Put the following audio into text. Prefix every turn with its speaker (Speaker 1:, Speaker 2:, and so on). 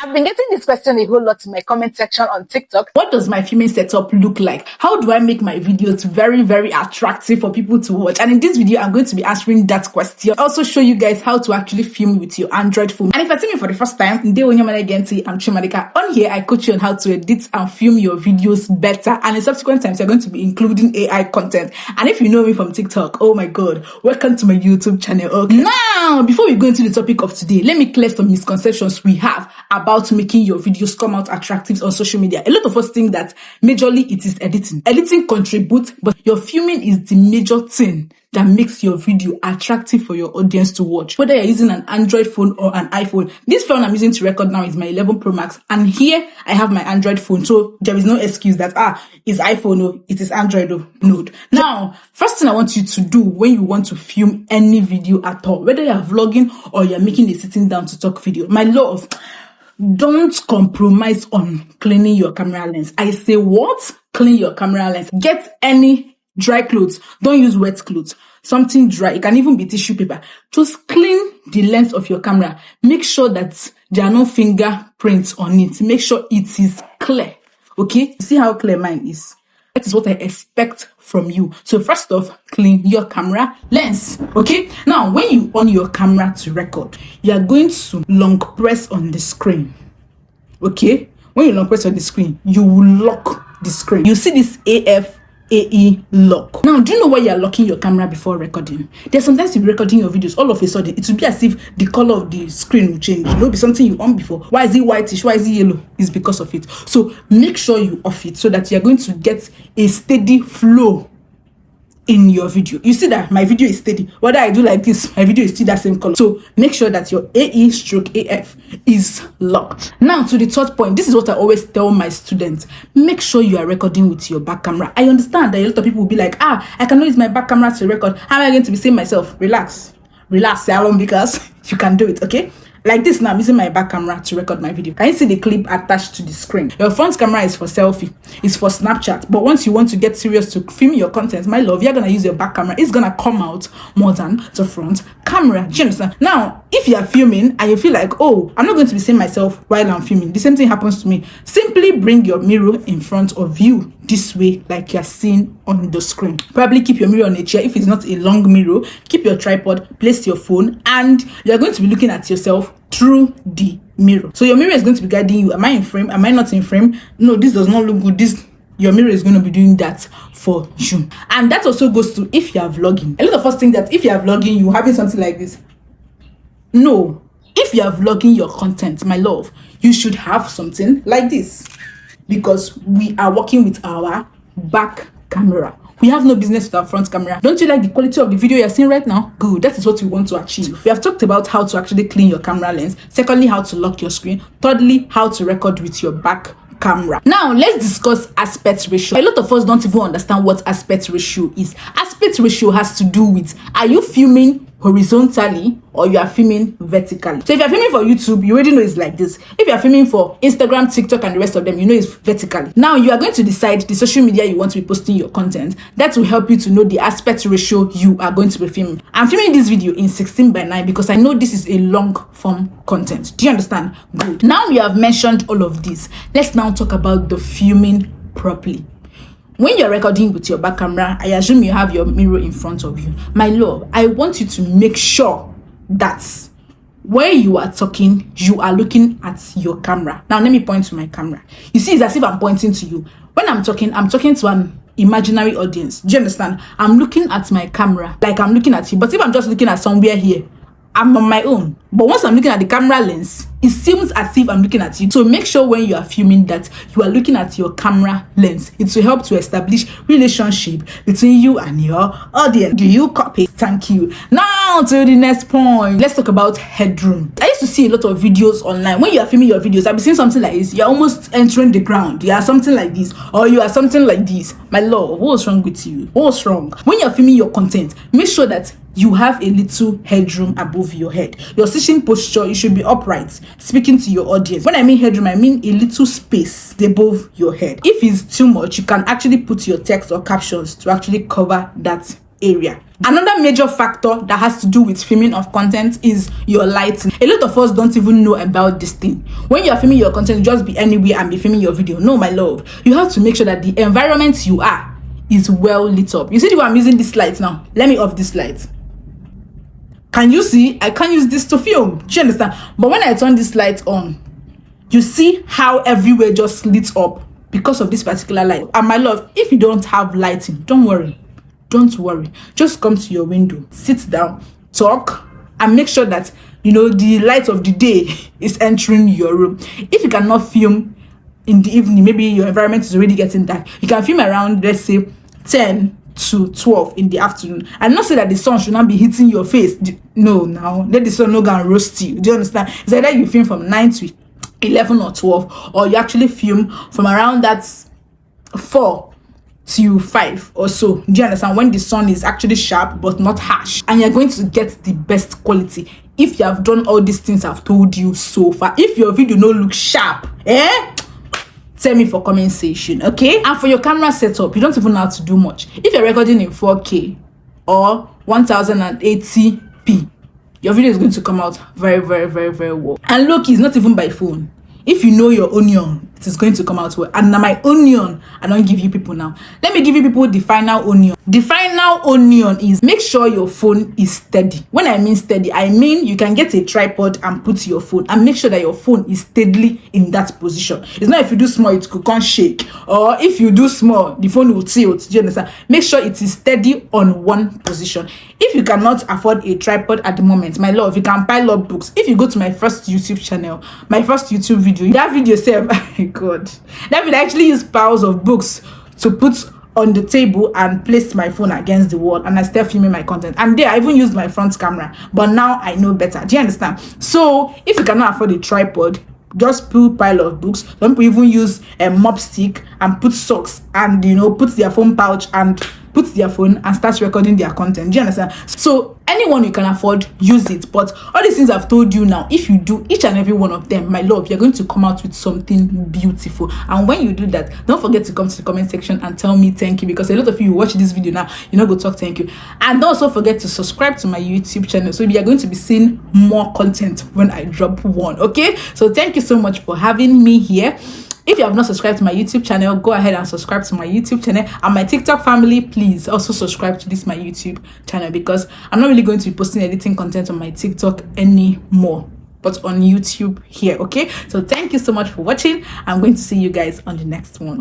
Speaker 1: I've been getting this question a whole lot in my comment section on TikTok.
Speaker 2: What does my filming setup look like? How do I make my videos very, very attractive for people to watch? And in this video, I'm going to be answering that question. I'll also show you guys how to actually film with your Android phone. And if you're seeing me for the first time, I'm Chimadika. On here, I coach you on how to edit and film your videos better. And in subsequent times, you're going to be including AI content. And if you know me from TikTok, oh my God, welcome to my YouTube channel. Okay. Now, before we go into the topic of today, let me clear some misconceptions we have about making your videos come out attractive on social media. A lot of us think that majorly it is editing. Editing contributes, but your filming is the major thing that makes your video attractive for your audience to watch. Whether you're using an Android phone or an iPhone. This phone I'm using to record now is my 11 Pro Max, and here I have my Android phone. So there is no excuse that, it's iPhone, oh, it is Android, oh, no. Now, first thing I want you to do when you want to film any video at all, whether you're vlogging or you're making a sitting down to talk video, my love, don't compromise on cleaning your camera lens. I say what? Clean your camera lens. Get any dry clothes. Don't use wet clothes. Something dry. It can even be tissue paper. Just clean the lens of your camera. Make sure that there are no fingerprints on it. Make sure it is clear. Okay? See how clear mine is? That is what I expect from you. So first off, clean your camera lens. Okay? Now, when you on your camera to record, you are going to long press on the screen. Okay? When you long press on the screen, you will lock the screen. You see this AE lock. Now, do you know why you're locking your camera before recording? There's sometimes you're recording your videos, all of a sudden, it will be as if the color of the screen will change. It will be something you on before. Why is it whitish? Why is it yellow? It's because of it. So make sure you off it so that you're going to get a steady flow in your video. You see that my video is steady. Whether I do like this, my video is still that same color. So make sure that your AE/AF is locked. Now to the third point, this is what I always tell my students. Make sure you are recording with your back camera. I understand that a lot of people will be like, I cannot use my back camera to record. How am I going to be saying myself? Relax, Salon, because you can do it, okay? Like this now, I'm using my back camera to record my video. Can you see the clip attached to the screen? Your front camera is for selfie. It's for Snapchat. But once you want to get serious to film your content, my love, you're going to use your back camera. It's going to come out more than the front camera. Do you understand? Now, if you are filming and you feel like, I'm not going to be seeing myself while I'm filming, the same thing happens to me. Simply bring your mirror in front of you this way, like you're seeing on the screen. Probably keep your mirror on a chair. If it's not a long mirror, keep your tripod, place your phone, and you're going to be looking at yourself through the mirror. So your mirror is going to be guiding you. Am I in frame? Am I not in frame? No, this does not look good. Your mirror is going to be doing that for you. And that also goes to if you are vlogging. A lot of us think that if you are vlogging, you're having something like this. No. If you are vlogging your content, my love, you should have something like this. Because we are working with our back camera. We have no business with our front camera. Don't you like the quality of the video you're seeing right now? Good. That is what we want to achieve. We have talked about how to actually clean your camera lens. Secondly, how to lock your screen. Thirdly, how to record with your back camera. Now, let's discuss aspect ratio. A lot of us don't even understand what aspect ratio is. Aspect ratio has to do with, are you filming horizontally or you are filming vertically? So if you're filming for YouTube, you already know it's like this. If you're filming for Instagram, TikTok, and the rest of them, you know it's vertically. Now you are going to decide the social media you want to be posting your content. That will help you to know the aspect ratio you are going to be filming. I'm filming this video in 16:9 because I know this is a long form content. Do you understand? Good. Now we have mentioned all of this. Let's now talk about the filming properly. When you're recording with your back camera, I assume you have your mirror in front of you. My love, I want you to make sure that where you are talking, you are looking at your camera. Now, let me point to my camera. You see, it's as if I'm pointing to you. When I'm talking to an imaginary audience. Do you understand? I'm looking at my camera like I'm looking at you. But if I'm just looking at somewhere here, I'm on my own. But once I'm looking at the camera lens, it seems as if I'm looking at you. So make sure when you are filming that you are looking at your camera lens. It will help to establish relationship between you and your audience. Do you copy? Thank you. Now to the next point. Let's talk about headroom. I used to see a lot of videos online. When you are filming your videos, I've been seeing something like this. You're almost entering the ground. You are something like this. Or you are something like this. My love, what's wrong with you? What's wrong? When you're filming your content, make sure that you have a little headroom above your head. Your sitting posture, you should be upright, speaking to your audience. When I mean headroom, I mean a little space above your head. If it's too much, you can actually put your text or captions to actually cover that area. Another major factor that has to do with filming of content is your lighting. A lot of us don't even know about this thing. When you're filming your content, just be anywhere and be filming your video. No, my love, you have to make sure that the environment you are is well lit up. You see the way I'm using this light now? Let me off this light. Can you see? I can't use this to film. Do you understand? But when I turn this light on, you see how everywhere just lit up because of this particular light. And my love, if you don't have lighting, don't worry. Don't worry. Just come to your window, sit down, talk, and make sure that, you know, the light of the day is entering your room. If you cannot film in the evening, maybe your environment is already getting dark, you can film around, let's say, 10 to 12 in the afternoon. And not say that the sun should not be hitting your face. No, now, let the sun not go and roast you. Do you understand? It's either you film from 9 to 11 or 12, or you actually film from around that 4 to 5 or so. Do you understand? When the sun is actually sharp but not harsh, and you're going to get the best quality if you have done all these things I've told you so far. If your video no look sharp, tell me for comment section, okay? And for your camera setup, you don't even have to do much. If you're recording in 4K or 1080p, your video is going to come out very, very, very, very well. And look, it's not even by phone. If you know your onion, it is going to come out well. And now my onion, I don't give you people now. Let me give you people the final onion. The final onion is make sure your phone is steady. When I mean steady, I mean you can get a tripod and put your phone and make sure that your phone is steadily in that position. It's not if you do small, it can't shake. Or if you do small, the phone will tilt. Do you understand? Make sure it is steady on one position. If you cannot afford a tripod at the moment, my love, you can pile up books. If you go to my first YouTube channel, my first YouTube video, that video self, oh my god, that will actually use piles of books to put on the table and place my phone against the wall, and I start filming my content. And there I even used my front camera, but now I know better. Do you understand? So if you cannot afford a tripod, just put pile of books. Some people even use a mop stick and put socks and, you know, put their phone pouch and put their phone and start recording their content. Do you understand? So anyone you can afford, use it. But all these things I've told you now, if you do each and every one of them, my love, you're going to come out with something beautiful. And when you do that, don't forget to come to the comment section and tell me thank you, because a lot of you watch this video now, you know, go talk thank you. And don't also forget to subscribe to my YouTube channel, so you are going to be seeing more content when I drop one. Okay, so thank you so much for having me here. If you have not subscribed to my YouTube channel, go ahead and subscribe to my YouTube channel. And my TikTok family, please also subscribe to my YouTube channel, because I'm not really going to be posting editing content on my TikTok anymore, but on YouTube here. Okay, so thank you so much for watching. I'm going to see you guys on the next one.